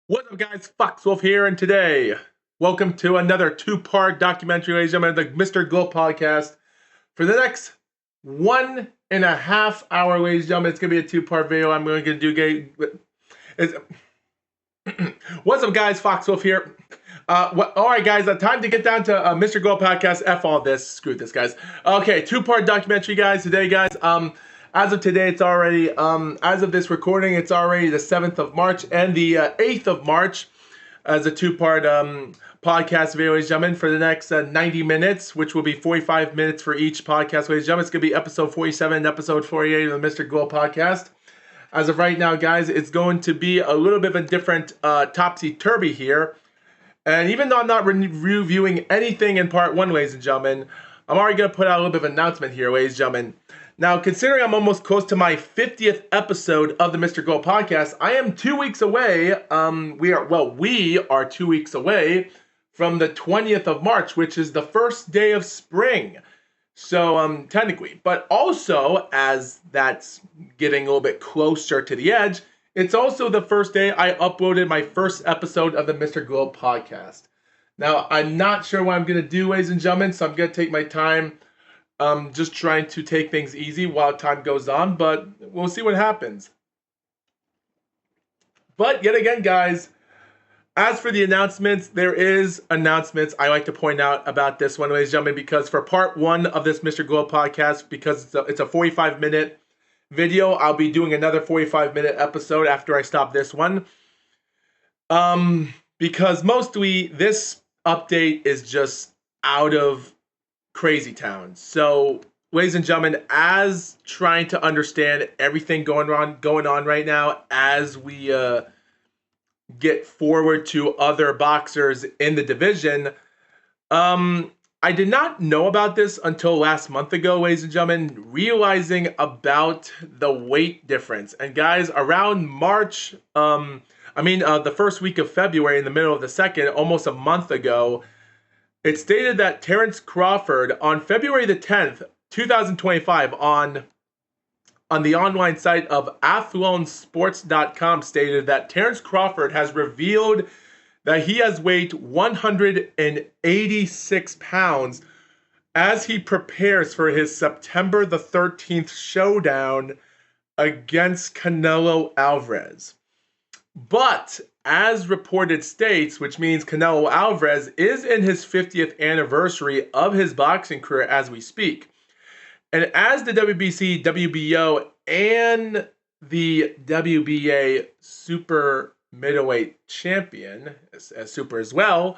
What's up, guys? Foxwolf here, and today, welcome to another two-part documentary, ladies and gentlemen, the Mr. GLOAT podcast. For the next 1.5 hours, ladies and gentlemen, it's going to be a two-part video. I'm going to do What's up, guys? Foxwolf here. All right, guys, time to get down to Mr. GLOAT podcast. F all this. Screw this, guys. Okay, two-part documentary, guys. Today, guys, as of today, it's already, as of this recording, it's already the 7th of March and the 8th of March as a two-part podcast video, ladies and gentlemen, for the next 90 minutes, which will be 45 minutes for each podcast, ladies and gentlemen. It's going to be episode 47 and episode 48 of the Mr. GLOAT podcast. As of right now, guys, it's going to be a little bit of a different topsy-turvy here. And even though I'm not reviewing anything in part one, ladies and gentlemen, I'm already going to put out a little bit of an announcement here, ladies and gentlemen. Now, considering I'm almost close to my 50th episode of the Mr. GLOAT podcast, I am 2 weeks away. We are 2 weeks away from the 20th of March, which is the first day of spring. So, technically, but also, as that's getting a little bit closer to the edge, it's also the first day I uploaded my first episode of the Mr. GLOAT podcast. Now, I'm not sure what I'm going to do, ladies and gentlemen, so I'm going to take my time. Just trying to take things easy while time goes on, but we'll see what happens. But yet again, guys, as for the announcements, there is announcements I like to point out about this one, ladies and gentlemen, because for part one of this Mr. GLOAT podcast, because it's a 45-minute video, I'll be doing another 45-minute episode after I stop this one. Because mostly this update is just out of crazy town. So, ladies and gentlemen, as trying to understand everything going on right now, as we get forward to other boxers in the division, I did not know about this until last month ago, ladies and gentlemen, realizing about the weight difference. And guys, around March, the first week of February, in the middle of the second, almost a month ago, it stated that Terrence Crawford, on February the 10th, 2025, on the online site of athlonsports.com, stated that Terrence Crawford has revealed that he has weighed 186 pounds as he prepares for his September the 13th showdown against Canelo Alvarez. But as reported states, which means Canelo Alvarez is in his 50th anniversary of his boxing career as we speak. And as the WBC, WBO, and the WBA super middleweight champion, as super as well,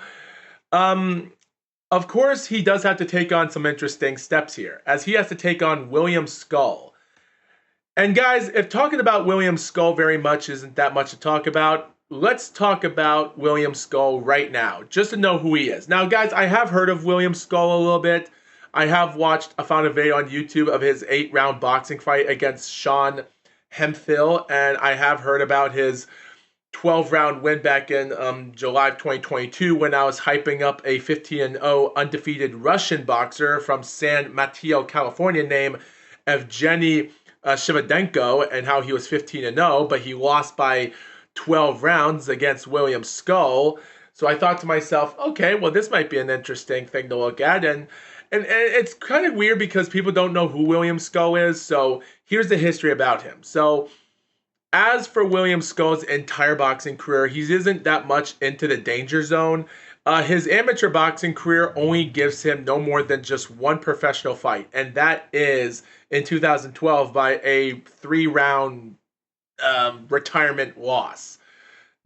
of course he does have to take on some interesting steps here, as he has to take on William Skull. And guys, if talking about William Skull very much isn't that much to talk about, let's talk about William Skull right now, just to know who he is. Now, guys, I have heard of William Skull a little bit. I found a video on YouTube of his 8-round boxing fight against Sean Hemphill, and I have heard about his 12-round win back in July of 2022 when I was hyping up a 15-0 undefeated Russian boxer from San Mateo, California, named Evgeny Shivadenko, and how he was 15-0, but he lost by 12 rounds against William Skull. So I thought to myself, okay, well, this might be an interesting thing to look at. And it's kind of weird because people don't know who William Skull is. So here's the history about him. So as for William Skull's entire boxing career, he isn't that much into the danger zone. His amateur boxing career only gives him no more than just one professional fight, and that is in 2012 by a 3-round retirement loss.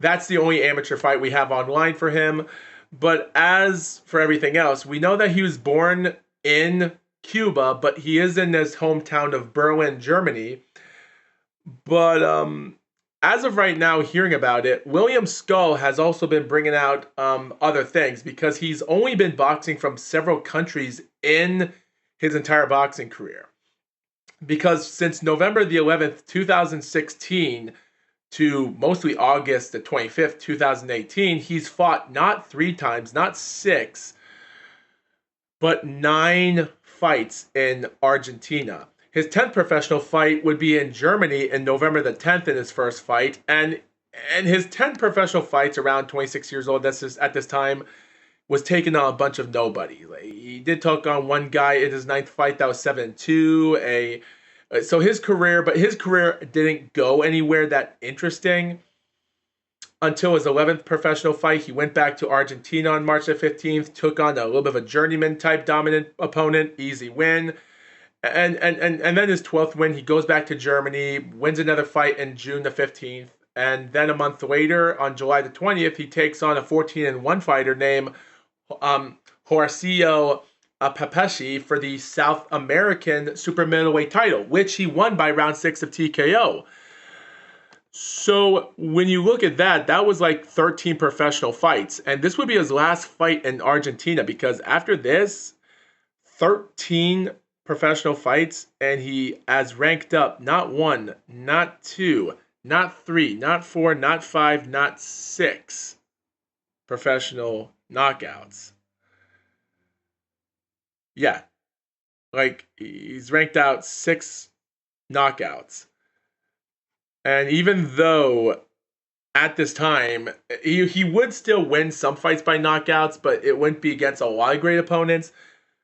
That's the only amateur fight we have online for him. But as for everything else, we know that he was born in Cuba, but he is in his hometown of Berlin, Germany. But as of right now, hearing about it, William Skull has also been bringing out other things, because he's only been boxing from several countries in his entire boxing career. Because since November the 11th, 2016 to mostly August the 25th, 2018, he's fought not 3 times, not 6, but 9 fights in Argentina. His 10th professional fight would be in Germany in November the 10th in his first fight, and And his 10 professional fights around 26 years old, that's just, at this time, was taking on a bunch of nobody. Like, he did take on one guy in his ninth fight that was 7-2. So his career didn't go anywhere that interesting until his 11th professional fight. He went back to Argentina on March the 15th, took on a little bit of a journeyman type dominant opponent, easy win. And then his 12th win, he goes back to Germany, wins another fight in June the 15th. And then a month later, on July the 20th, he takes on a 14-1 fighter named Horacio Papeshi for the South American super middleweight title, which he won by round 6 of TKO. So when you look at that, that was like 13 professional fights. And this would be his last fight in Argentina, because after this, 13 professional fights, and he has ranked up not 1, not 2, not 3, not 4, not 5, not 6 professional knockouts. Yeah, like he's ranked out 6 knockouts. And even though at this time he would still win some fights by knockouts, but it wouldn't be against a lot of great opponents.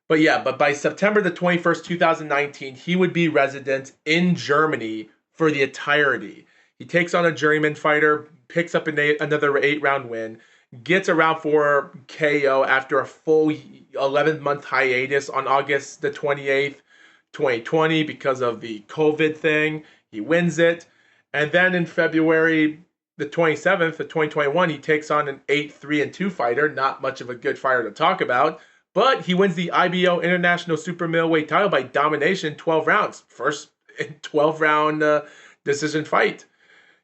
But by September the 21st, 2019, he would be resident in Germany for the entirety. He takes on a journeyman fighter, picks up another 8-round win, gets a round 4 KO after a full 11-month hiatus on August the 28th, 2020, because of the COVID thing. He wins it. And then in February the 27th of 2021, he takes on an 8-3-2 fighter, not much of a good fighter to talk about, but he wins the IBO International Super Middleweight title by domination, 12 rounds. First 12-round decision fight.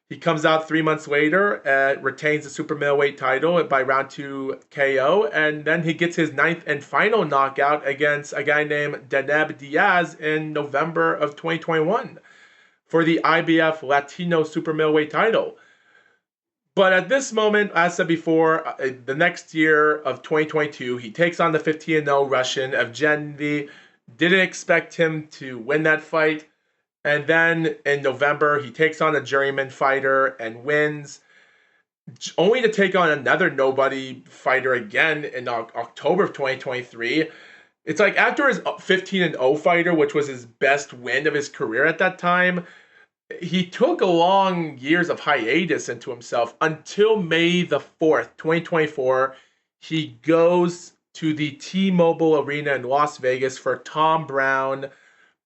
He comes out 3 months later, retains the Super Middleweight title by round 2 KO, and then he gets his 9th and final knockout against a guy named Deneb Diaz in November of 2021 for the IBF Latino Super Middleweight title. But at this moment, as said before, the next year of 2022, he takes on the 15-0 Russian Evgeny. Didn't expect him to win that fight. And then in November, he takes on a journeyman fighter and wins, only to take on another nobody fighter again in October of 2023. It's like after his 15-0 fighter, which was his best win of his career at that time, he took a long years of hiatus into himself until May the 4th, 2024. He goes to the T-Mobile Arena in Las Vegas for Tom Brown,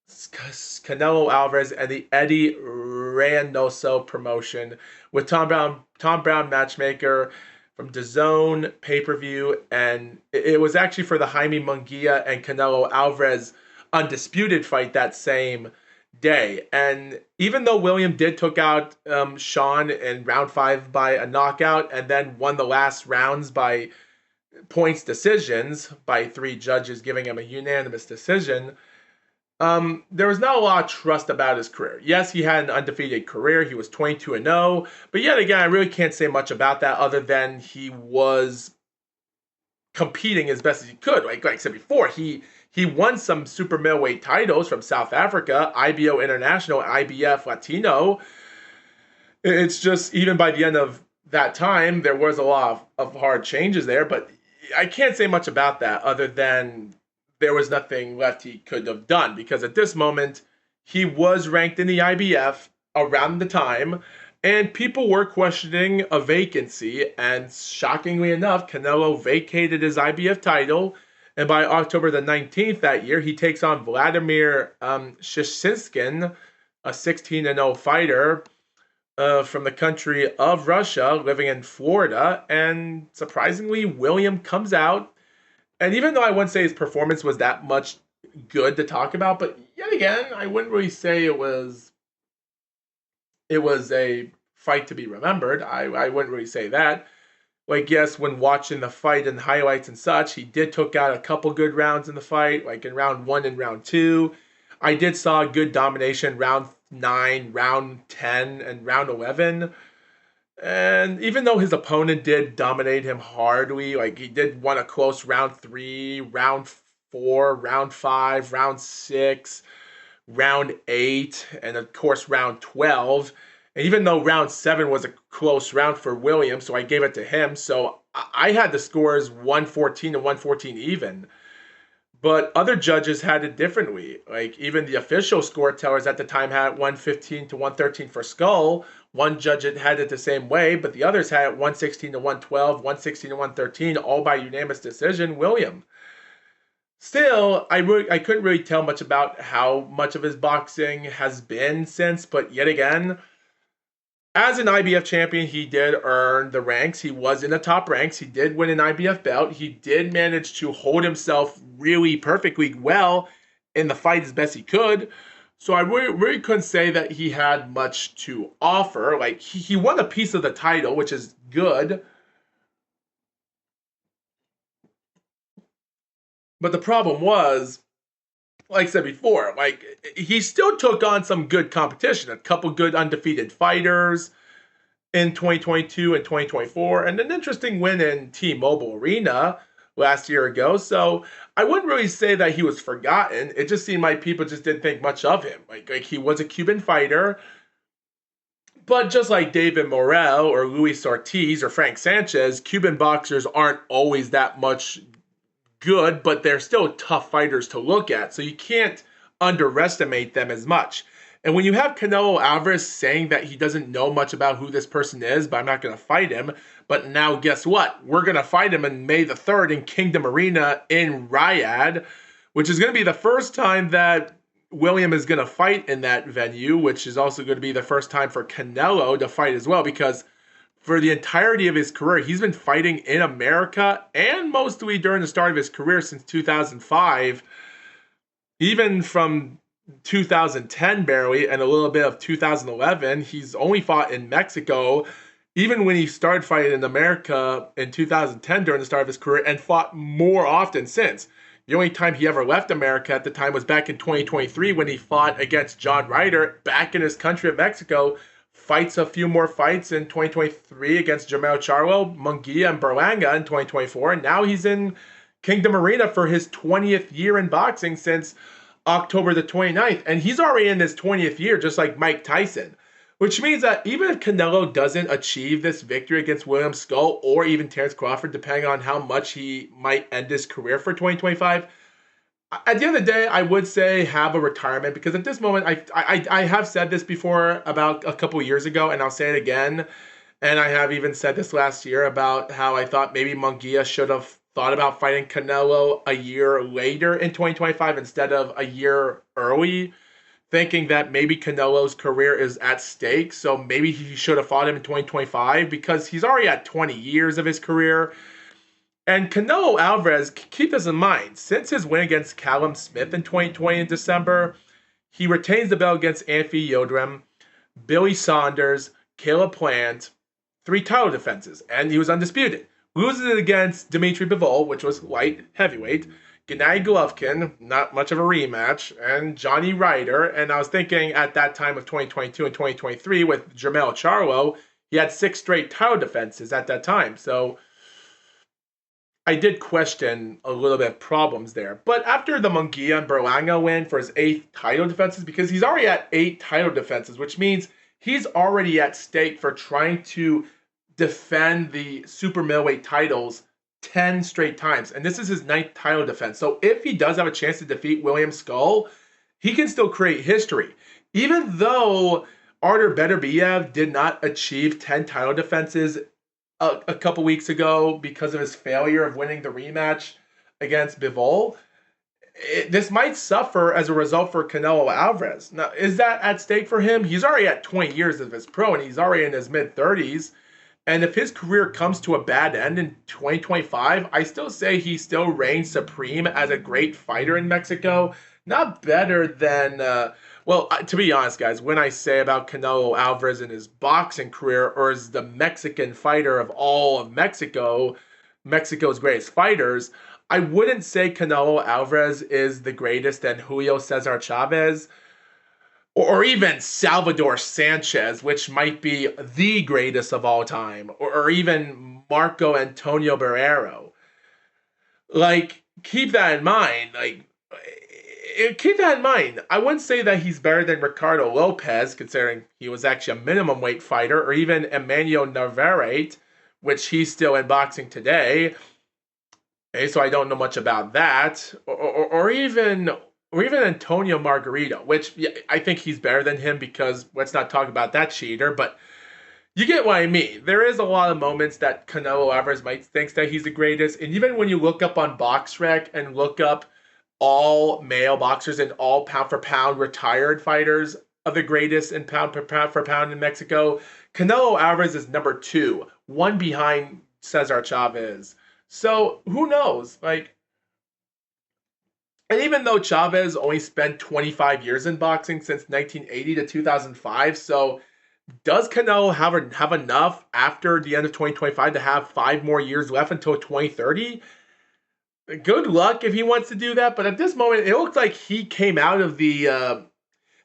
Canelo Alvarez, and the Eddie Reynoso promotion with Tom Brown matchmaker from DAZN pay-per-view, and it was actually for the Jaime Munguia and Canelo Alvarez undisputed fight that same day. And even though William did took out Sean in round 5 by a knockout and then won the last rounds by points decisions by 3 judges giving him a unanimous decision, there was not a lot of trust about his career. Yes, he had an undefeated career. He was 22-0, but yet again, I really can't say much about that other than he was competing as best as he could. Like I said before, he won some super middleweight titles from South Africa, IBO International, IBF Latino. It's just, even by the end of that time, there was a lot of hard changes there, but I can't say much about that other than there was nothing left he could have done, because at this moment, he was ranked in the IBF around the time, and people were questioning a vacancy, and shockingly enough, Canelo vacated his IBF title, and by October the 19th that year, he takes on Vladimir Shishinskin, a 16-0 fighter from the country of Russia, living in Florida, and surprisingly, William comes out. And even though I wouldn't say his performance was that much good to talk about, but yet again, I wouldn't really say it was a fight to be remembered. I wouldn't really say that. Like, yes, when watching the fight and highlights and such, he did took out a couple good rounds in the fight, like in round 1 and round 2. I did saw a good domination round 9, round 10, and round 11. And even though his opponent did dominate him hardly, like he did win a close round 3, round 4, round 5, round 6, round 8, and of course round 12. And even though round 7 was a close round for Williams, so I gave it to him. So I had the scores 114 and 114 even. But other judges had it differently. Like even the official score tellers at the time had 115 to 113 for Skull. One judge had it the same way, but the others had it 116 to 112, 116 to 113, all by unanimous decision. William. Still, I couldn't really tell much about how much of his boxing has been since, but yet again, as an IBF champion, he did earn the ranks. He was in the top ranks. He did win an IBF belt. He did manage to hold himself really perfectly well in the fight as best he could. So I really couldn't say that he had much to offer. Like, he won a piece of the title, which is good. But the problem was, like I said before, like he still took on some good competition, a couple good undefeated fighters in 2022 and 2024, and an interesting win in T-Mobile Arena last year ago. So I wouldn't really say that he was forgotten. It just seemed like people just didn't think much of him. Like he was a Cuban fighter, but just like David Morrell or Luis Ortiz or Frank Sanchez, Cuban boxers aren't always that much good, but they're still tough fighters to look at. So you can't underestimate them as much. And when you have Canelo Alvarez saying that he doesn't know much about who this person is, but I'm not going to fight him. But now guess what? We're going to fight him on May the 3rd in Kingdom Arena in Riyadh, which is going to be the first time that William is going to fight in that venue, which is also going to be the first time for Canelo to fight as well, because for the entirety of his career, he's been fighting in America and mostly during the start of his career since 2005. Even from 2010 barely and a little bit of 2011, he's only fought in Mexico. Even when he started fighting in America in 2010 during the start of his career and fought more often since. The only time he ever left America at the time was back in 2023 when he fought against John Ryder back in his country of Mexico. Fights a few more fights in 2023 against Jermell Charlo, Munguia, and Berlanga in 2024. And now he's in Kingdom Arena for his 20th year in boxing since October the 29th. And he's already in his 20th year, just like Mike Tyson. Which means that even if Canelo doesn't achieve this victory against William Skull or even Terence Crawford, depending on how much he might end his career for 2025, at the end of the day, I would say have a retirement, because at this moment, I have said this before about a couple years ago, and I'll say it again. And I have even said this last year about how I thought maybe Munguia should have thought about fighting Canelo a year later in 2025 instead of a year early, thinking that maybe Canelo's career is at stake. So maybe he should have fought him in 2025 because he's already at 20 years of his career. And Canelo Alvarez, keep this in mind, since his win against Callum Smith in 2020 in December, he retains the belt against Anthony Yildirim, Billy Saunders, Caleb Plant, 3 title defenses, and he was undisputed. Loses it against Dimitri Bivol, which was light heavyweight, Gennady Golovkin, not much of a rematch, and Johnny Ryder. And I was thinking at that time of 2022 and 2023 with Jermell Charlo, he had 6 straight title defenses at that time. So I did question a little bit of problems there. But after the Munguia and Berlanga win for his 8th title defenses, because he's already at 8 title defenses, which means he's already at stake for trying to defend the super middleweight titles 10 straight times. And this is his 9th title defense. So if he does have a chance to defeat William Skull, he can still create history. Even though Artur Beterbiev did not achieve 10 title defenses a couple weeks ago because of his failure of winning the rematch against Bivol, this might suffer as a result for Canelo Alvarez. Now, is that at stake for him? He's already at 20 years of his pro, and he's already in his mid-30s. And if his career comes to a bad end in 2025, I still say he still reigns supreme as a great fighter in Mexico. Not better than, to be honest, guys, when I say about Canelo Alvarez in his boxing career, or as the Mexican fighter of all of Mexico, Mexico's greatest fighters, I wouldn't say Canelo Alvarez is the greatest than Julio Cesar Chavez, or even Salvador Sanchez, which might be the greatest of all time, or even Marco Antonio Barrero. Like, keep that in mind. Like, keep that in mind. I wouldn't say that he's better than Ricardo Lopez, considering he was actually a minimum weight fighter, or even Emmanuel Navarrete, which he's still in boxing today. Okay, so I don't know much about that, or even Antonio Margarito, which yeah, I think he's better than him because let's not talk about that cheater. But you get what I mean. There is a lot of moments that Canelo Alvarez might think that he's the greatest, and even when you look up on BoxRec and look up all male boxers and all pound for pound retired fighters of the greatest in pound for pound in Mexico, Canelo Alvarez is number two, one behind Cesar Chavez. So who knows? Like, and even though Chavez only spent 25 years in boxing since 1980 to 2005, so does Canelo have enough after the end of 2025 to have 5 more years left until 2030? Good luck if he wants to do that, but at this moment, it looks like he came out of the.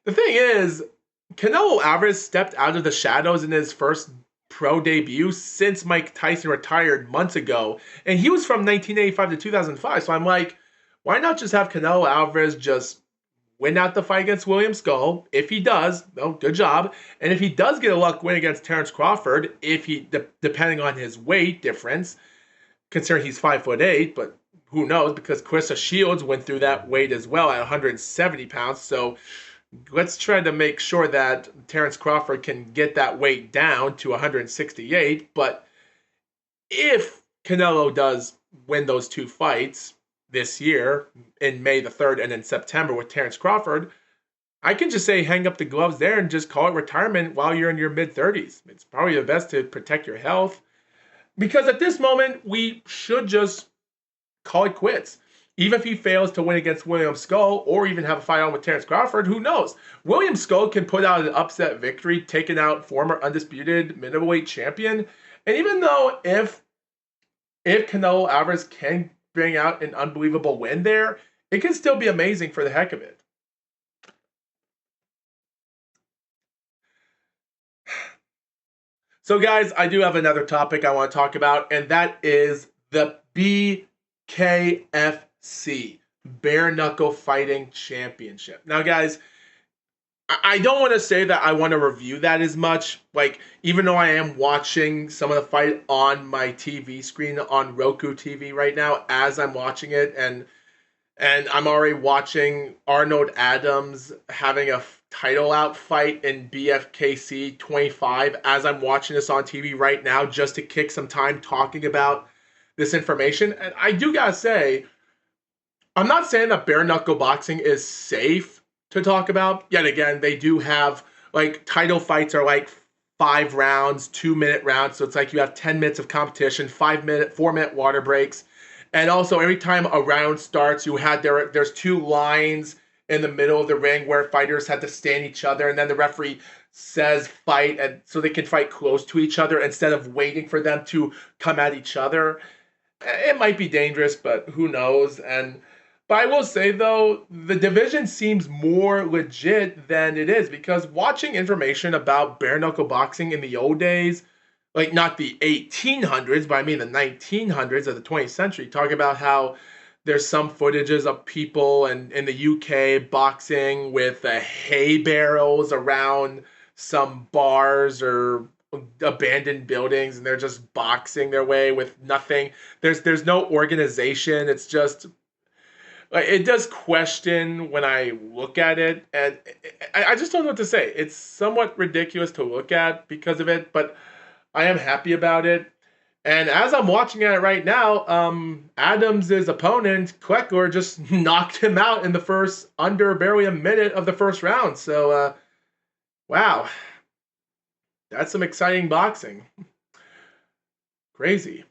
The thing is, Canelo Alvarez stepped out of the shadows in his first pro debut since Mike Tyson retired months ago, and he was from 1985 to 2005. So I'm like, why not just have Canelo Alvarez just win out the fight against William Skull? If he does, oh, good job. And if he does get a luck win against Terrence Crawford, if he depending on his weight difference, considering he's 5'8", but who knows, because Clarissa Shields went through that weight as well at 170 pounds. So let's try to make sure that Terrence Crawford can get that weight down to 168. But if Canelo does win those two fights this year, in May the 3rd and in September with Terrence Crawford, I can just say hang up the gloves there and just call it retirement while you're in your mid-30s. It's probably the best to protect your health. Because at this moment, we should just call it quits. Even if he fails to win against William Skull or even have a fight on with Terrence Crawford, who knows? William Skull can put out an upset victory, taking out former undisputed middleweight champion. And even though if Canelo Alvarez can bring out an unbelievable win there, it can still be amazing for the heck of it. So guys, I do have another topic I want to talk about, and that is the BKFC, Bare Knuckle Fighting Championship. Now guys, I don't want to say that I want to review that as much. Like, even though I am watching some of the fight on my TV screen on Roku TV right now as I'm watching it, and I'm already watching Arnold Adams having a title out fight in BFKC 25 as I'm watching this on TV right now just to kick some time talking about this information. And I do gotta say, I'm not saying that bare knuckle boxing is safe to talk about. Yet again, they do have, like, title fights are like 5 rounds, 2-minute rounds. So it's like you have 10 minutes of competition, 5-minute, 4-minute water breaks. And also every time a round starts, there's 2 lines in the middle of the ring where fighters have to stand each other, and then the referee says fight, and so they can fight close to each other instead of waiting for them to come at each other. It might be dangerous, but who knows? But I will say, though, the division seems more legit than it is, because watching information about bare knuckle boxing in the old days, like not the 1800s, but I mean the 1900s of the 20th century, talk about how there's some footages of people in the UK boxing with hay barrels around some bars or abandoned buildings, and they're just boxing their way with nothing. There's no organization. It's just, like, it does question when I look at it, and I just don't know what to say. It's somewhat ridiculous to look at because of it, but I am happy about it. And as I'm watching it right now, Adams' opponent, Kleckler, just knocked him out in the first, under barely a minute of the first round. So, wow. That's some exciting boxing. Crazy.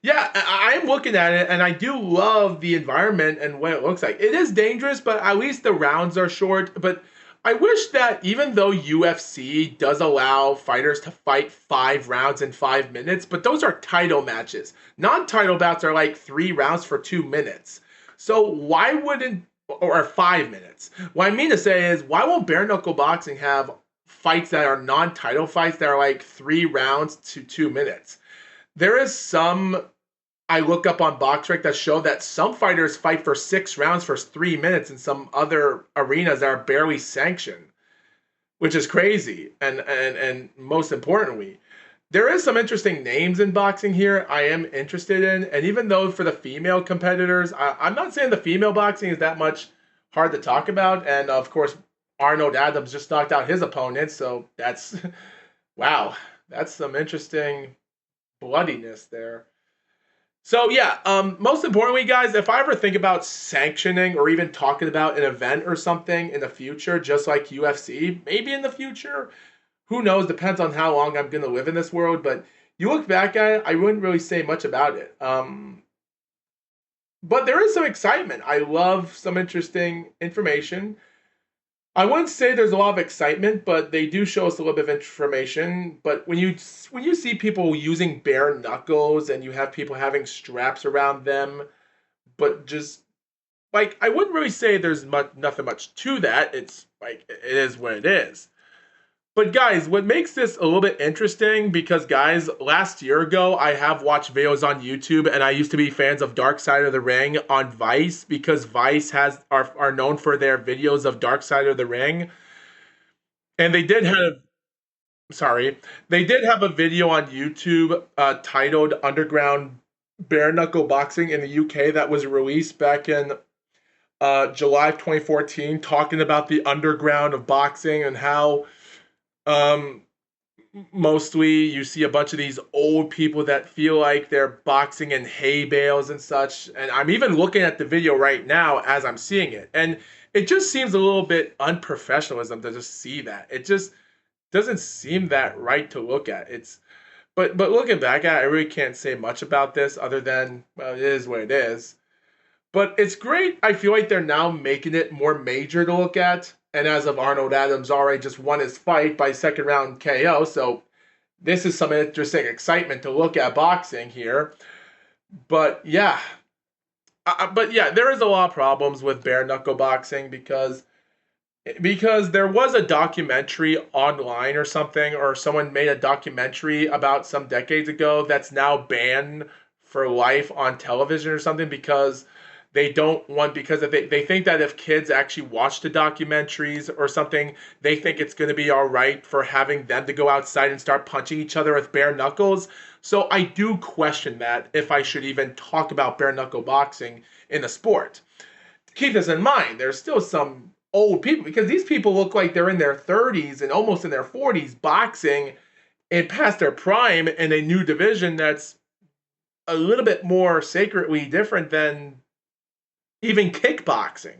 Yeah, I'm looking at it, and I do love the environment and what it looks like. It is dangerous, but at least the rounds are short. But I wish that even though UFC does allow fighters to fight 5 rounds in 5 minutes, but those are title matches. Non-title bouts are like 3 rounds for 2 minutes. So why wouldn't, or 5 minutes? What I mean to say is, why won't bare knuckle boxing have fights that are non-title fights that are like 3 rounds to 2 minutes? There is some I look up on BoxRec that show that some fighters fight for 6 rounds for 3 minutes in some other arenas that are barely sanctioned, which is crazy. And most importantly, there is some interesting names in boxing here I am interested in. And even though for the female competitors, I'm not saying the female boxing is that much hard to talk about. And of course, Arnold Adams just knocked out his opponent. So that's, wow, that's some interesting bloodiness there. So yeah, most importantly, guys, if I ever think about sanctioning or even talking about an event or something in the future, just like UFC, maybe in the future, who knows? Depends on how long I'm gonna live in this world. But you look back at it, I wouldn't really say much about it. But there is some excitement. I love some interesting information. I wouldn't say there's a lot of excitement, but they do show us a little bit of information. But when you see people using bare knuckles and you have people having straps around them, but just like I wouldn't really say there's nothing much to that. It's like it is what it is. But guys, what makes this a little bit interesting because guys, last year ago I have watched videos on YouTube and I used to be fans of Dark Side of the Ring on Vice because Vice are known for their videos of Dark Side of the Ring. And they did have a video on YouTube titled Underground Bare Knuckle Boxing in the UK that was released back in July of 2014 talking about the underground of boxing and how um, mostly you see a bunch of these old people that feel like they're boxing in hay bales and such. And I'm even looking at the video right now as I'm seeing it. And it just seems a little bit unprofessionalism to just see that. It just doesn't seem that right to look at. But looking back at it, I really can't say much about this other than well, it is what it is. But it's great. I feel like they're now making it more major to look at. And as of Arnold Adams already just won his fight by second round KO, so this is some interesting excitement to look at boxing here. But yeah, there is a lot of problems with bare knuckle boxing because there was a documentary online or something, or someone made a documentary about some decades ago that's now banned for life on television or something because they don't want because if they think that if kids actually watch the documentaries or something, they think it's going to be all right for having them to go outside and start punching each other with bare knuckles. So I do question that if I should even talk about bare knuckle boxing in the sport. Keep this in mind. There's still some old people because these people look like they're in their 30s and almost in their 40s boxing and past their prime in a new division that's a little bit more sacredly different than even kickboxing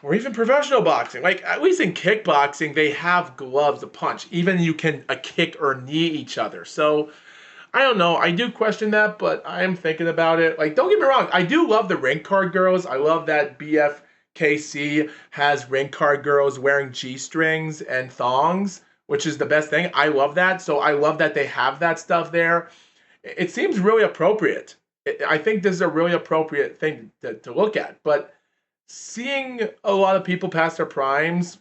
or even professional boxing. Like at least in kickboxing, they have gloves to punch. Even you can a kick or knee each other. So I don't know. I do question that, but I am thinking about it. Like don't get me wrong, I do love the ring card girls. I love that BFKC has ring card girls wearing G strings and thongs, which is the best thing. I love that. So I love that they have that stuff there. It seems really appropriate. I think this is a really appropriate thing to look at. But seeing a lot of people past their primes,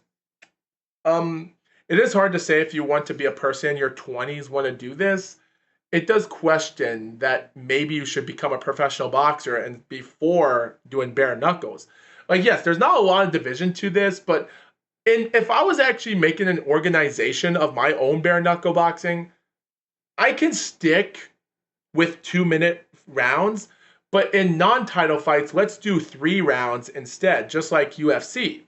it is hard to say if you want to be a person in your 20s want to do this. It does question that maybe you should become a professional boxer and before doing bare knuckles. Like, yes, there's not a lot of division to this, but if I was actually making an organization of my own bare knuckle boxing, I can stick with 2 minute rounds, but in non-title fights, let's do 3 rounds instead, just like UFC.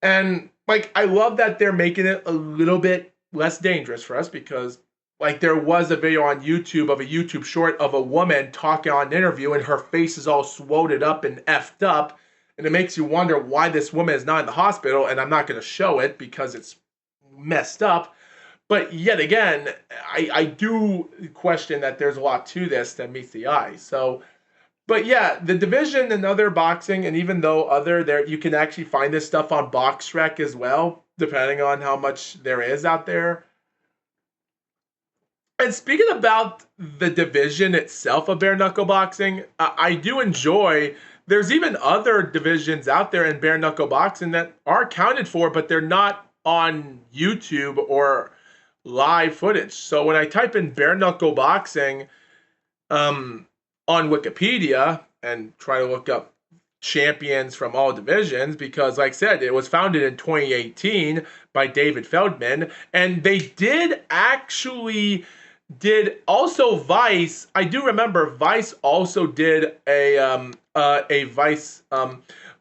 And like, I love that they're making it a little bit less dangerous for us because, like, there was a video on YouTube of a YouTube short of a woman talking on an interview, and her face is all swollen up and effed up, and it makes you wonder why this woman is not in the hospital. And I'm not going to show it because it's messed up. But yet again, I do question that there's a lot to this that meets the eye. So, but yeah, the division and other boxing, and even though other there, you can actually find this stuff on BoxRec as well, depending on how much there is out there. And speaking about the division itself of bare knuckle boxing, I do enjoy. There's even other divisions out there in bare knuckle boxing that are accounted for, but they're not on YouTube or live footage. So when I type in bare knuckle boxing, um, on Wikipedia and try to look up champions from all divisions because, like I said, it was founded in 2018 by David Feldman, and they did also Vice. I do remember Vice also did a Vice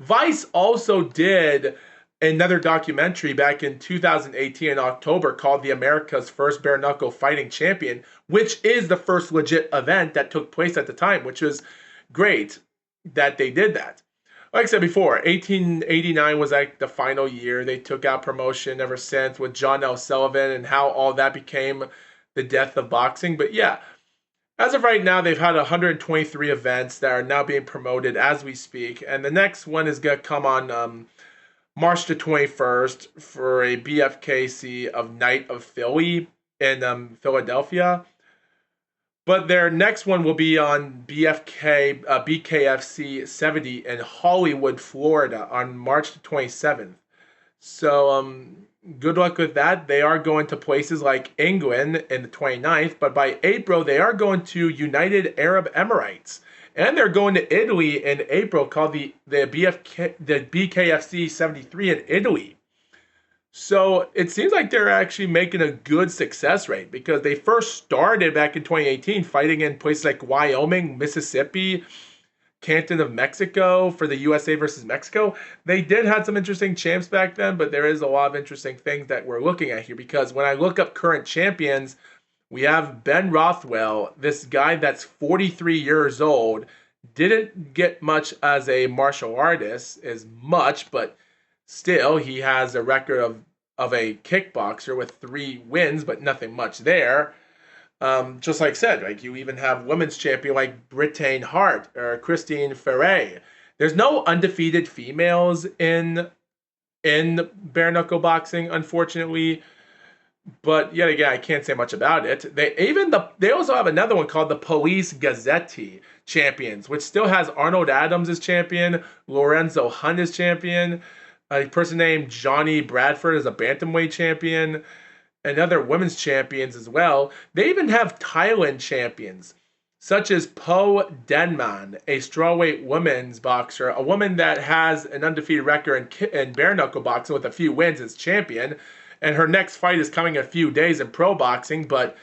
Vice also did another documentary back in 2018 in October called The America's First Bare Knuckle Fighting Champion, which is the first legit event that took place at the time, which was great that they did that. Like I said before, 1889 was like the final year. They took out promotion ever since with John L. Sullivan and how all that became the death of boxing. But yeah, as of right now, they've had 123 events that are now being promoted as we speak. And the next one is going to come on March the 21st for a BFKC of Night of Philly in Philadelphia. But their next one will be on BKFC 70 in Hollywood, Florida on March the 27th. So good luck with that. They are going to places like England in the 29th, but by April they are going to United Arab Emirates. And they're going to Italy in April called the BKFC 73 in Italy. So it seems like they're actually making a good success rate because they first started back in 2018 fighting in places like Wyoming, Mississippi, Canton of Mexico for the USA versus Mexico. They did have some interesting champs back then, but there is a lot of interesting things that we're looking at here because when I look up current champions, we have Ben Rothwell, this guy that's 43 years old, didn't get much as a martial artist as much, but still, he has a record of a kickboxer with 3 wins, but nothing much there. Just like I said, like you even have women's champion like Britain Hart or Christine Ferre. There's no undefeated females in bare knuckle boxing, unfortunately. But yet again, I can't say much about it. They also have another one called the Police Gazzetti Champions, which still has Arnold Adams as champion, Lorenzo Hunt as champion, a person named Johnny Bradford as a bantamweight champion, and other women's champions as well. They even have Thailand champions, such as Po Denman, a strawweight women's boxer, a woman that has an undefeated record in bare knuckle boxing with a few wins as champion. And her next fight is coming in a few days in pro boxing, but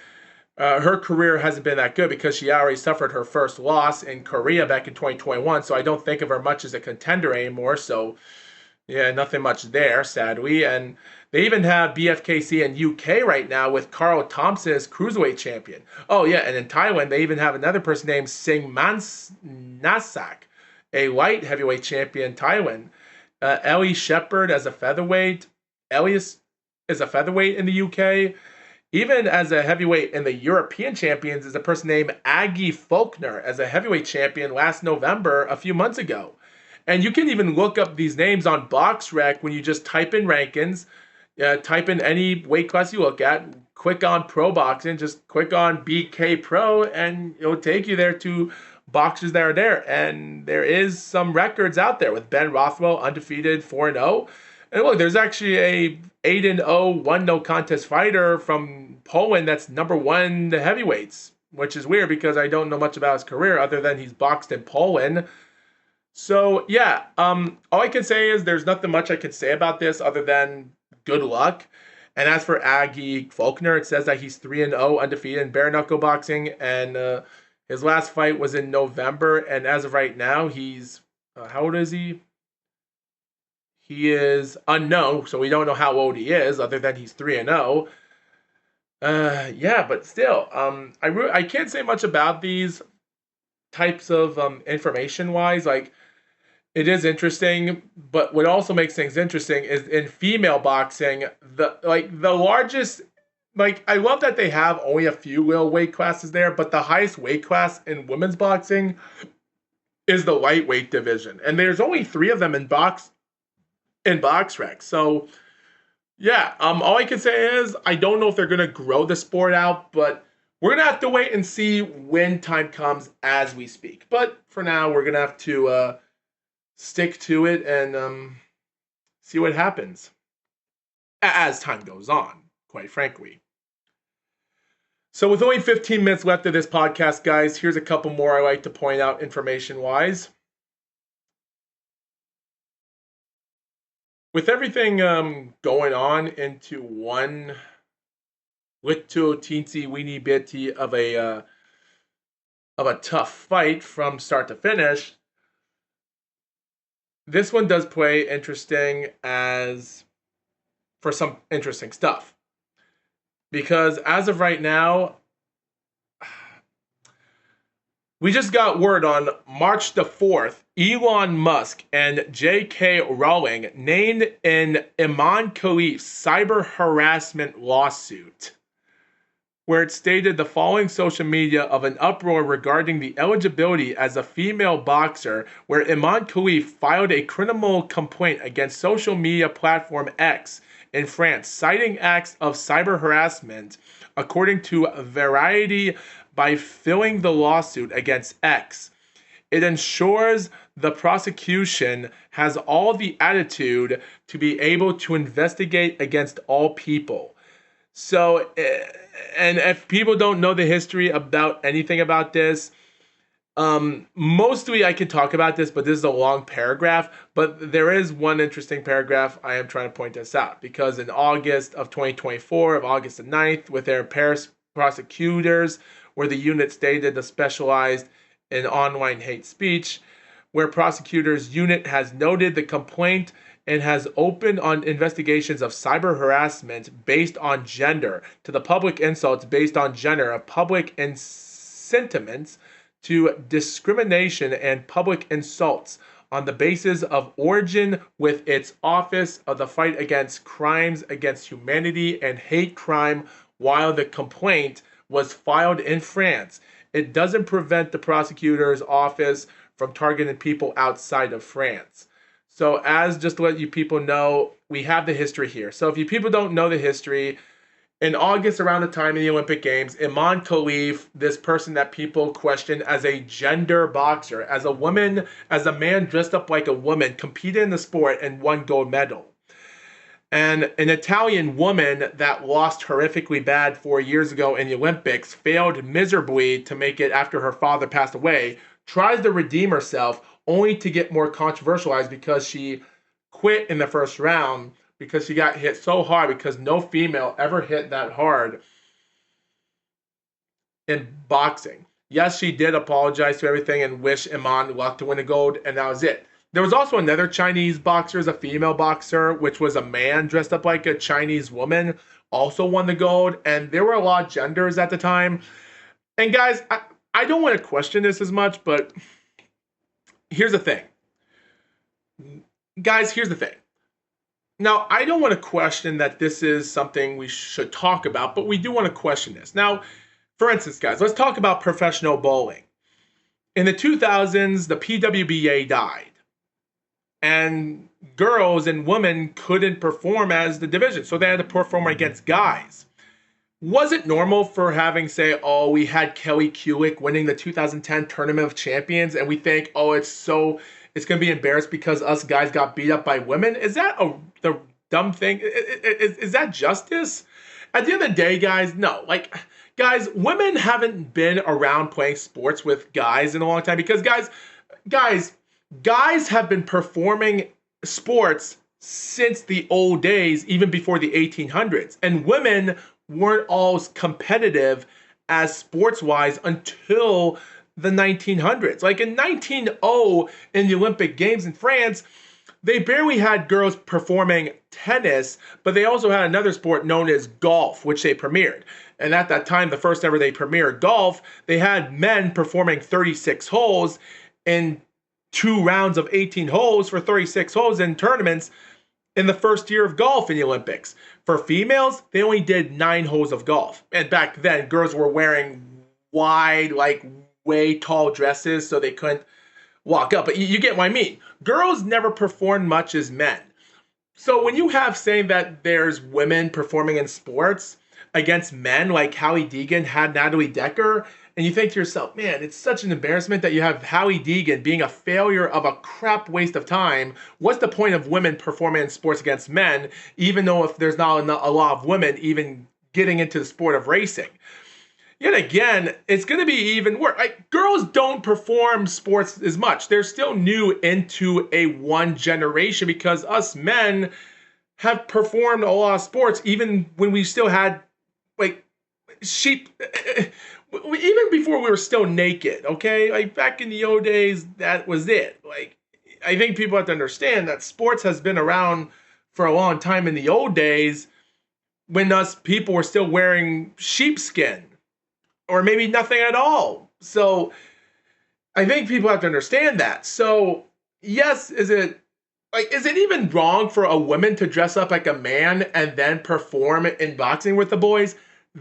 her career hasn't been that good because she already suffered her first loss in Korea back in 2021. So I don't think of her much as a contender anymore. So yeah, nothing much there, sadly. And they even have BFKC in UK right now with Carl Thompson as cruiserweight champion. Oh yeah, and in Thailand they even have another person named Singh Nasak, a light heavyweight champion in Thailand. Ellie Shepard as a featherweight. Elias is a featherweight in the UK. Even as a heavyweight in the European champions is a person named Aggie Faulkner as a heavyweight champion last November, a few months ago. And you can even look up these names on BoxRec when you just type in rankings, type in any weight class you look at, click on Pro Boxing, just click on BK Pro, and it'll take you there to boxers that are there. And there is some records out there with Ben Rothwell, undefeated, 4-0. And look, there's actually a 8-0, 1 no contest fighter from Poland that's number 1 in the heavyweights, which is weird because I don't know much about his career other than he's boxed in Poland. So yeah, all I can say is there's nothing much I can say about this other than good luck. And as for Aggie Faulkner, it says that he's 3-0 undefeated in bare knuckle boxing, and his last fight was in November. And as of right now, he's how old is he? He is unknown, so we don't know how old he is, other than he's 3-0. Yeah, but still, I can't say much about these types of information wise. Like, it is interesting, but what also makes things interesting is in female boxing, the largest, like, I love that they have only a few little weight classes there, but the highest weight class in women's boxing is the lightweight division, and there's only 3 of them in BoxRec. So yeah, all I can say is I don't know if they're gonna grow the sport out, but we're gonna have to wait and see when time comes as we speak. But for now, we're gonna have to stick to it and see what happens as time goes on, quite frankly. So with only 15 minutes left of this podcast, guys, here's a couple more I like to point out information-wise. With everything going on into one little teensy weeny bitty of a tough fight from start to finish, this one does play interesting as for some interesting stuff. Because as of right now, we just got word on March the 4th, Elon Musk and J.K. Rowling named in Iman Khalif's cyber harassment lawsuit, where it stated the following social media of an uproar regarding the eligibility as a female boxer, where Iman Khalif filed a criminal complaint against social media platform X in France, citing acts of cyber harassment, according to Variety, by filing the lawsuit against X. It ensures the prosecution has all the attitude to be able to investigate against all people. So, and if people don't know the history about anything about this, mostly I could talk about this, but this is a long paragraph. But there is one interesting paragraph I am trying to point this out, because in August of 2024, of August the 9th, with their Paris prosecutors, where the unit stated the specialized in online hate speech, where prosecutors unit has noted the complaint and has opened on investigations of cyber harassment based on gender, to the public insults based on gender, of public sentiments to discrimination and public insults on the basis of origin, with its office of the fight against crimes against humanity and hate crime, while the complaint was filed in France. It doesn't prevent the prosecutor's office from targeting people outside of France. So, as just to let you people know, we have the history here. So if you people don't know the history, in August, around the time of the Olympic Games, Iman Khalif, this person that people question as a gender boxer, as a woman, as a man dressed up like a woman, competed in the sport and won gold medal. And an Italian woman that lost horrifically bad 4 years ago in the Olympics, failed miserably to make it after her father passed away, tries to redeem herself, only to get more controversialized because she quit in the first round, because she got hit so hard, because no female ever hit that hard in boxing. Yes, she did apologize to everything and wish Iman luck to win the gold, and that was it. There was also another Chinese boxer, a female boxer, which was a man dressed up like a Chinese woman, also won the gold, and there were a lot of genders at the time. And guys, I don't want to question this as much, but here's the thing. Guys, here's the thing. Now, I don't want to question that this is something we should talk about, but we do want to question this. Now, for instance, guys, let's talk about professional bowling. In the 2000s, the PWBA died, and girls and women couldn't perform as the division, so they had to perform against guys. Was it normal for having, say, oh, we had Kelly Kulick winning the 2010 Tournament of Champions, and we think, oh, it's going to be embarrassed because us guys got beat up by women? Is that the dumb thing? Is that justice? At the end of the day, guys, no. Like, guys, women haven't been around playing sports with guys in a long time, because guys have been performing sports since the old days, even before the 1800s. And women weren't all as competitive as sports-wise until the 1900s. Like in 1900, in the Olympic Games in France, they barely had girls performing tennis, but they also had another sport known as golf, which they premiered. And at that time, the first ever they premiered golf, they had men performing 36 holes in 2 rounds of 18 holes for 36 holes in tournaments in the first year of golf in the Olympics. For females, they only did 9 holes of golf. And back then, girls were wearing wide, like way tall dresses, so they couldn't walk up. But you get what I mean. Girls never performed much as men. So when you have saying that there's women performing in sports against men, like Hallie Deegan had Natalie Decker, and you think to yourself, man, it's such an embarrassment that you have Hallie Deegan being a failure of a crap waste of time. What's the point of women performing in sports against men, even though if there's not a lot of women even getting into the sport of racing? yet again, it's going to be even worse. Like, girls don't perform sports as much. They're still new into a one generation because us men have performed a lot of sports even when we still had like sheep even before we were still naked, okay? Like back in the old days, that was it. Like I think people have to understand that sports has been around for a long time in the old days when us people were still wearing sheepskin or maybe nothing at all. So I think people have to understand that. So yes, is it even wrong for a woman to dress up like a man and then perform in boxing with the boys?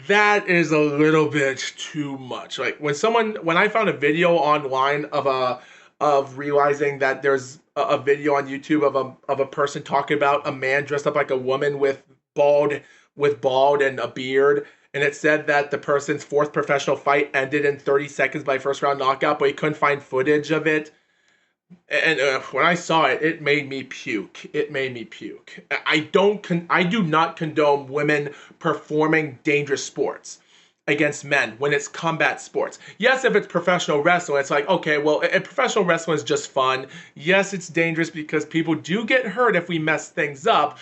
That is a little bit too much. Like when I found a video online of realizing that there's a video on YouTube of a person talking about a man dressed up like a woman bald bald and a beard, and it said that the person's fourth professional fight ended in 30 seconds by first round knockout, but he couldn't find footage of it. And when I saw it, it made me puke. It made me puke. I do not condone women performing dangerous sports against men when it's combat sports. Yes, if it's professional wrestling, it's like, okay, well, if professional wrestling is just fun. Yes, it's dangerous because people do get hurt if we mess things up.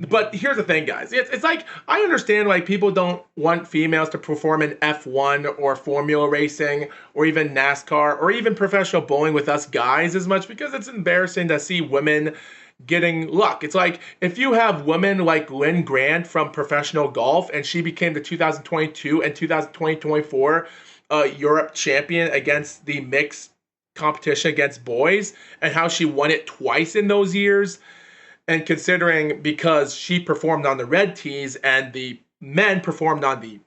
But here's the thing, guys. It's like, I understand, like, people don't want females to perform in F1 or Formula racing or even NASCAR or even professional bowling with us guys as much because it's embarrassing to see women getting luck. It's like, if you have women like Lynn Grant from professional golf and she became the 2022 and 2024 Europe champion against the mixed competition against boys and how she won it twice in those years. And considering because she performed on the red tees and the men performed on the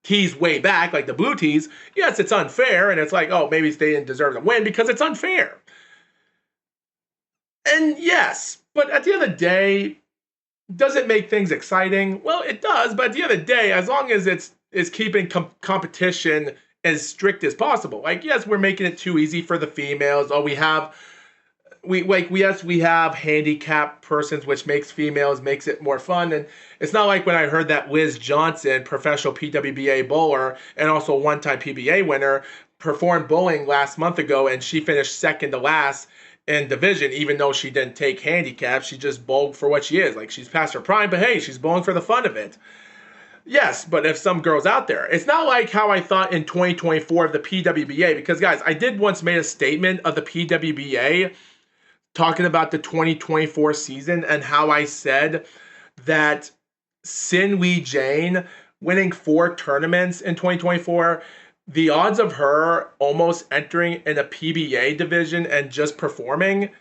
tees way back, like the blue tees, yes, it's unfair. And it's like, oh, maybe they didn't deserve to win because it's unfair. And yes, but at the end of the day, does it make things exciting? Well, it does. But at the end of the day, as long as it's keeping competition as strict as possible. Like, yes, we're making it too easy for the females. Oh, we have handicapped persons, which makes it more fun. And it's not like when I heard that Liz Johnson, professional PWBA bowler and also one-time PBA winner, performed bowling last month ago, and she finished second to last in division, even though she didn't take handicap. She just bowled for what she is. Like, she's past her prime, but hey, she's bowling for the fun of it. Yes, but if some girls out there, it's not like how I thought in 2024 of the PWBA, because guys, I did once made a statement of the PWBA talking about the 2024 season and how I said that Sin Wei Jane winning 4 tournaments in 2024, the odds of her almost entering in a PBA division and just performing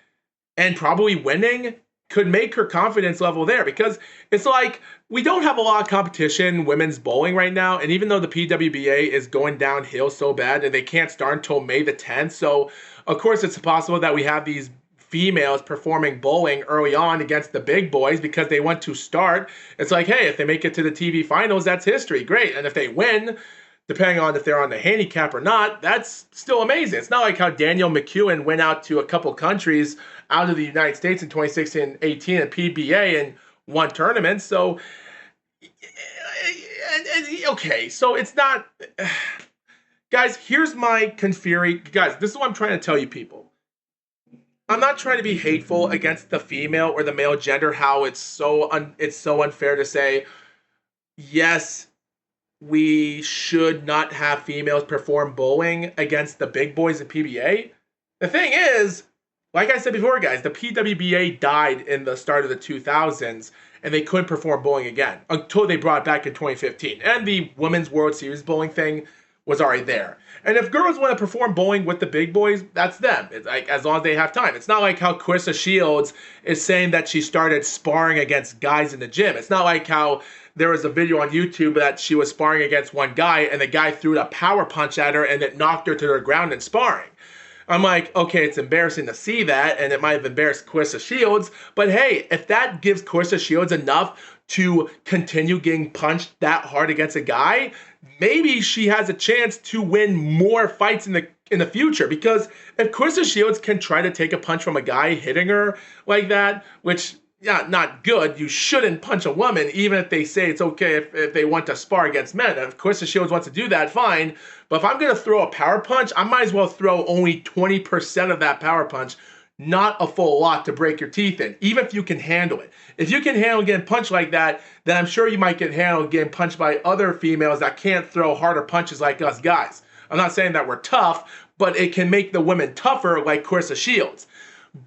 and probably winning could make her confidence level there, because it's like we don't have a lot of competition in women's bowling right now, and even though the PWBA is going downhill so bad and they can't start until May the 10th, so of course it's possible that we have these females performing bowling early on against the big boys because they want to start. It's like, hey, if they make it to the TV finals, that's history. Great. And if they win, depending on if they're on the handicap or not, that's still amazing. It's not like how Daniel McEwen went out to a couple countries out of the United States in 2016 and 18 at PBA and won tournaments. So, okay, so it's not... Guys, here's my confury. Guys, this is what I'm trying to tell you people. I'm not trying to be hateful against the female or the male gender, how it's so unfair to say, yes, we should not have females perform bowling against the big boys in PBA. The thing is, like I said before, guys, the PWBA died in the start of the 2000s, and they couldn't perform bowling again until they brought it back in 2015. And the Women's World Series bowling thing was already there. And if girls want to perform bowling with the big boys, that's them. It's like, as long as they have time. It's not like how Carissa Shields is saying that she started sparring against guys in the gym. It's not like how there was a video on YouTube that she was sparring against one guy and the guy threw a power punch at her and it knocked her to the ground in sparring. I'm like, okay, it's embarrassing to see that, and it might have embarrassed Carissa Shields, but hey, if that gives Carissa Shields enough to continue getting punched that hard against a guy, maybe she has a chance to win more fights in the future. Because if Carissa Shields can try to take a punch from a guy hitting her like that, which yeah, not good. You shouldn't punch a woman, even if they say it's okay if they want to spar against men. Of course, the Shields wants to do that, fine. But if I'm going to throw a power punch, I might as well throw only 20% of that power punch, not a full lot to break your teeth in, even if you can handle it. If you can handle getting punched like that, then I'm sure you might get handled getting punched by other females that can't throw harder punches like us guys. I'm not saying that we're tough, but it can make the women tougher like Clarissa Shields.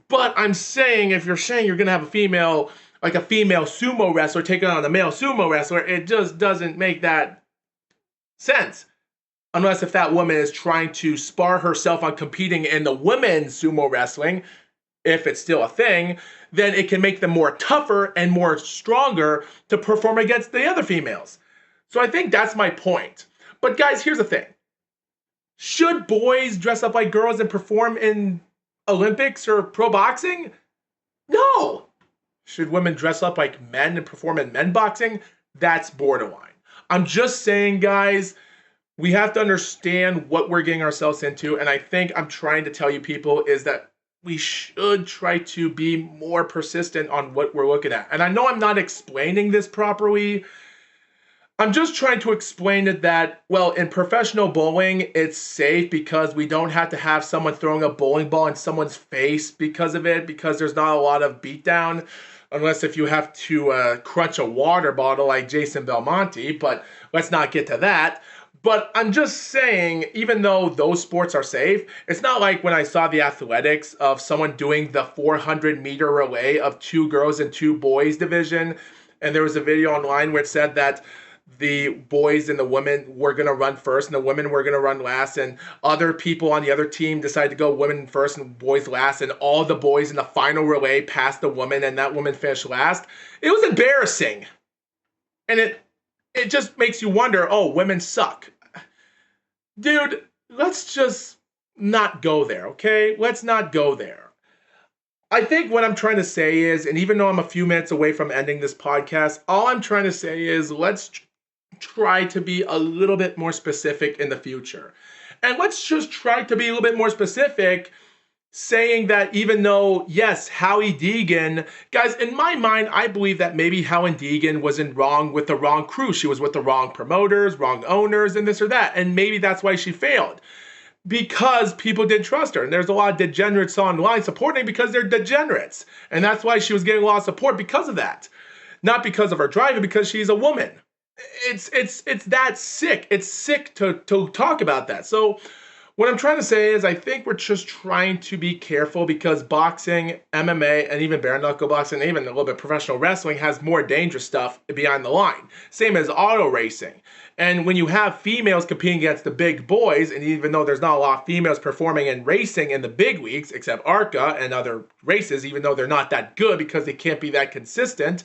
But I'm saying if you're saying you're going to have a female, like a female sumo wrestler taking on a male sumo wrestler, it just doesn't make that sense. Unless if that woman is trying to spar herself on competing in the women's sumo wrestling, if it's still a thing, then it can make them more tougher and more stronger to perform against the other females. So I think that's my point. But guys, here's the thing. Should boys dress up like girls and perform in Olympics or pro boxing? No. Should women dress up like men and perform in men boxing? That's borderline. I'm just saying, guys, we have to understand what we're getting ourselves into. And I think I'm trying to tell you people is that we should try to be more persistent on what we're looking at. And I know I'm not explaining this properly. I'm just trying to explain it that, well, in professional bowling, it's safe because we don't have to have someone throwing a bowling ball in someone's face because of it, because there's not a lot of beatdown, unless if you have to crunch a water bottle like Jason Belmonte, but let's not get to that. But I'm just saying, even though those sports are safe, it's not like when I saw the athletics of someone doing the 400-meter relay of 2 girls and 2 boys division, and there was a video online where it said that the boys and the women were going to run first and the women were going to run last, and other people on the other team decided to go women first and boys last, and all the boys in the final relay passed the woman and that woman finished last. It was embarrassing. And it just makes you wonder, oh, women suck. Dude, let's just not go there, okay? Let's not go there. I think what I'm trying to say is, and even though I'm a few minutes away from ending this podcast, all I'm trying to say is let's try to be a little bit more specific in the future. And let's just try to be a little bit more specific, saying that even though, yes, Howie Deegan, guys, in my mind, I believe that maybe Howie Deegan wasn't wrong with the wrong crew. She was with the wrong promoters, wrong owners, and this or that. And maybe that's why she failed. Because people didn't trust her. And there's a lot of degenerates online supporting because they're degenerates. And that's why she was getting a lot of support because of that. Not because of her driving, because she's a woman. It's that sick. It's sick to talk about that. So what I'm trying to say is I think we're just trying to be careful because boxing, MMA, and even bare knuckle boxing, and even a little bit professional wrestling has more dangerous stuff behind the line. Same as auto racing. And when you have females competing against the big boys, and even though there's not a lot of females performing in racing in the big leagues, except ARCA and other races, even though they're not that good because they can't be that consistent.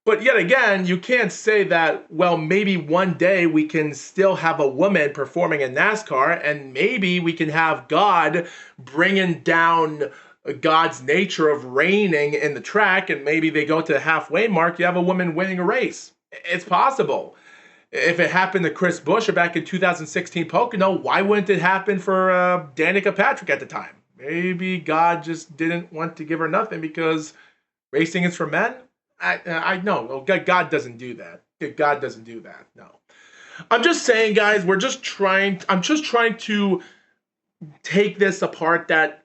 But yet again, you can't say that, well, maybe one day we can still have a woman performing in NASCAR, and maybe we can have God bringing down God's nature of reigning in the track, and maybe they go to the halfway mark, you have a woman winning a race. It's possible. If it happened to Chris Buescher back in 2016 Pocono, why wouldn't it happen for Danica Patrick at the time? Maybe God just didn't want to give her nothing because racing is for men? I know. God doesn't do that. God doesn't do that. No. I'm just saying, guys, I'm just trying to take this apart that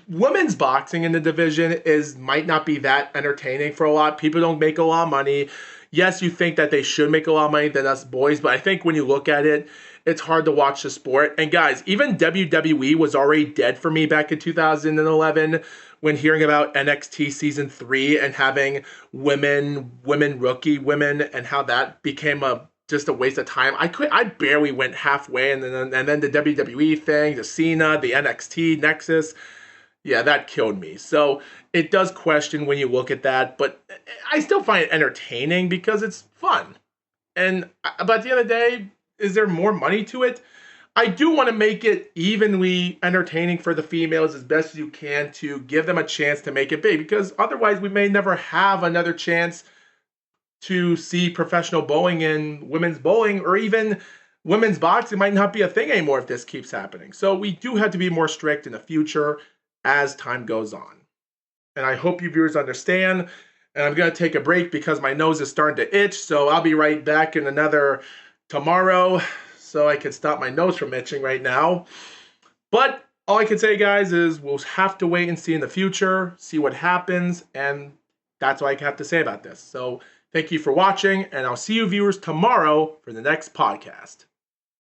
women's boxing in the division might not be that entertaining for a lot. People don't make a lot of money. Yes, you think that they should make a lot of money than us boys, but I think when you look at it, it's hard to watch the sport. And guys, even WWE was already dead for me back in 2011 when hearing about NXT Season 3 and having women rookie women and how that became just a waste of time. I barely went halfway, and then the WWE thing, the Cena, the NXT Nexus, yeah, that killed me. So it does question when you look at that, but I still find it entertaining because it's fun. But at the end of the day, is there more money to it? I do want to make it evenly entertaining for the females as best as you can to give them a chance to make it big, because otherwise we may never have another chance to see professional bowling and women's bowling, or even women's boxing might not be a thing anymore if this keeps happening. So we do have to be more strict in the future as time goes on. and I hope you viewers understand. And I'm going to take a break because my nose is starting to itch, so I'll be right back in another tomorrow so I can stop my nose from itching right now. But all I can say, guys, is we'll have to wait and see in the future, see what happens, and that's all I have to say about this. So thank you for watching, and I'll see you viewers tomorrow for the next podcast.